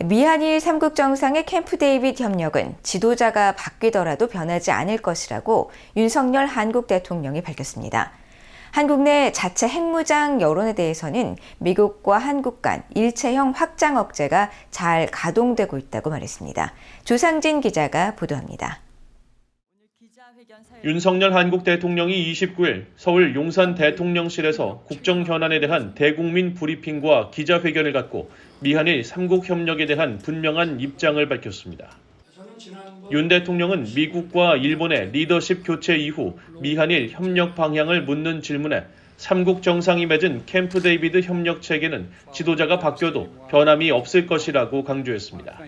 미한일 3국 정상의 캠프 데이빗 협력은 지도자가 바뀌더라도 변하지 않을 것이라고 윤석열 한국 대통령이 밝혔습니다. 한국 내 자체 핵무장 여론에 대해서는 미국과 한국 간 일체형 확장 억제가 잘 가동되고 있다고 말했습니다. 조상진 기자가 보도합니다. 윤석열 한국 대통령이 29일 서울 용산 대통령실에서 국정 현안에 대한 대국민 브리핑과 기자회견을 갖고 미한일 3국 협력에 대한 분명한 입장을 밝혔습니다. 윤 대통령은 미국과 일본의 리더십 교체 이후 미한일 협력 방향을 묻는 질문에 3국 정상이 맺은 캠프 데이비드 협력 체계는 지도자가 바뀌어도 변함이 없을 것이라고 강조했습니다.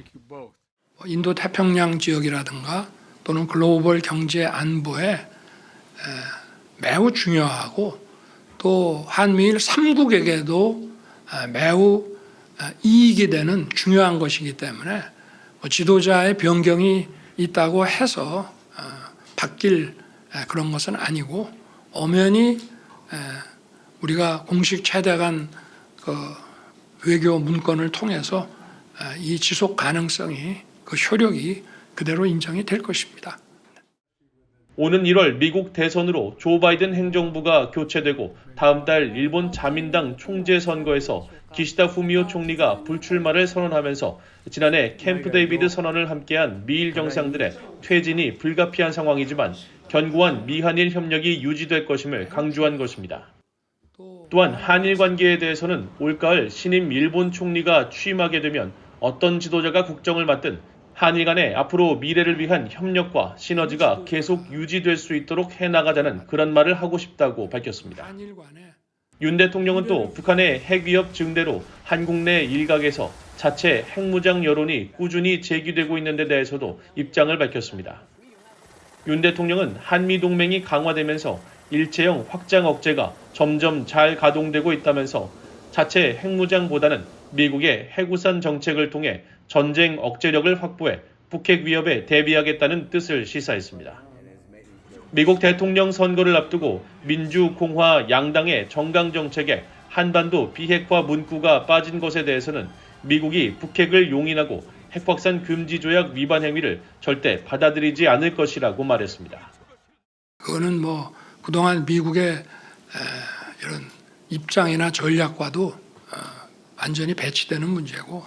인도 태평양 지역이라든가 또는 글로벌 경제 안보에 매우 중요하고 또 한미일 3국에게도 매우 이익이 되는 중요한 것이기 때문에 지도자의 변경이 있다고 해서 바뀔 그런 것은 아니고 엄연히 우리가 공식 최대한 그 외교 문건을 통해서 이 지속 가능성이 그 효력이 그대로 인정이 될 것입니다. 오는 1월 미국 대선으로 조 바이든 행정부가 교체되고 다음 달 일본 자민당 총재 선거에서 기시다 후미오 총리가 불출마를 선언하면서 지난해 캠프 데이비드 선언을 함께한 미일 정상들의 퇴진이 불가피한 상황이지만 견고한 미한일 협력이 유지될 것임을 강조한 것입니다. 또한 한일 관계에 대해서는 올가을 신임 일본 총리가 취임하게 되면 어떤 지도자가 국정을 맡든 한일 간의 앞으로 미래를 위한 협력과 시너지가 계속 유지될 수 있도록 해나가자는 그런 말을 하고 싶다고 밝혔습니다. 윤 대통령은 또 북한의 핵위협 증대로 한국 내 일각에서 자체 핵무장 여론이 꾸준히 제기되고 있는 데 대해서도 입장을 밝혔습니다. 윤 대통령은 한미동맹이 강화되면서 일체형 확장 억제가 점점 잘 가동되고 있다면서 자체 핵무장보다는 미국의 핵우산 정책을 통해 전쟁 억제력을 확보해 북핵 위협에 대비하겠다는 뜻을 시사했습니다. 미국 대통령 선거를 앞두고 민주, 공화 양당의 정강 정책에 한반도 비핵화 문구가 빠진 것에 대해서는 미국이 북핵을 용인하고 핵확산 금지 조약 위반 행위를 절대 받아들이지 않을 것이라고 말했습니다. 그거는 그동안 미국의 이런 입장이나 전략과도 완전히 배치되는 문제고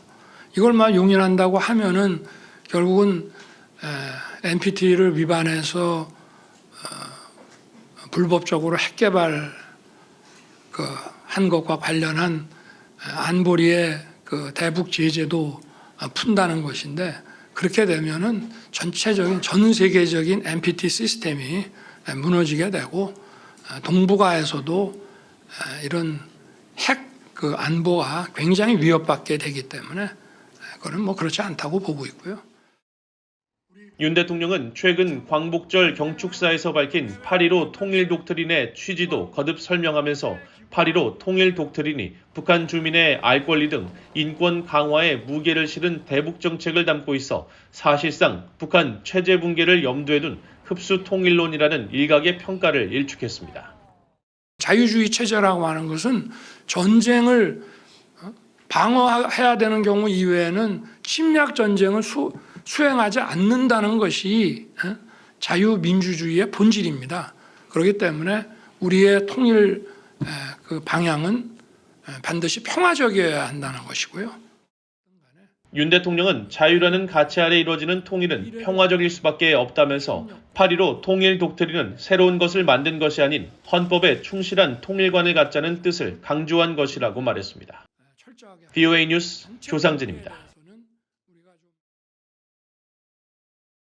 이걸 용인한다고 하면은 결국은 NPT를 위반해서 불법적으로 핵 개발 한 것과 관련한 안보리의 대북 제재도 푼다는 것인데 그렇게 되면은 전체적인 전 세계적인 NPT 시스템이 무너지게 되고 동북아에서도 이런 핵 안보가 굉장히 위협받게 되기 때문에 그거는 그렇지 않다고 보고 있고요. 윤 대통령은 최근 광복절 경축사에서 밝힌 8.15 통일 독트린의 취지도 거듭 설명하면서 8.15 통일 독트린이 북한 주민의 알 권리 등 인권 강화에 무게를 실은 대북 정책을 담고 있어 사실상 북한 체제 붕괴를 염두에 둔 흡수 통일론이라는 일각의 평가를 일축했습니다. 자유주의 체제라고 하는 것은 전쟁을 방어해야 되는 경우 이외에는 침략 전쟁을 수행하지 않는다는 것이 자유민주주의의 본질입니다. 그렇기 때문에 우리의 통일 방향은 반드시 평화적이어야 한다는 것이고요. 윤 대통령은 자유라는 가치 아래 이루어지는 통일은 평화적일 수밖에 없다면서 8.15 통일 독트린은 새로운 것을 만든 것이 아닌 헌법에 충실한 통일관을 갖자는 뜻을 강조한 것이라고 말했습니다. VOA 뉴스 조상진입니다.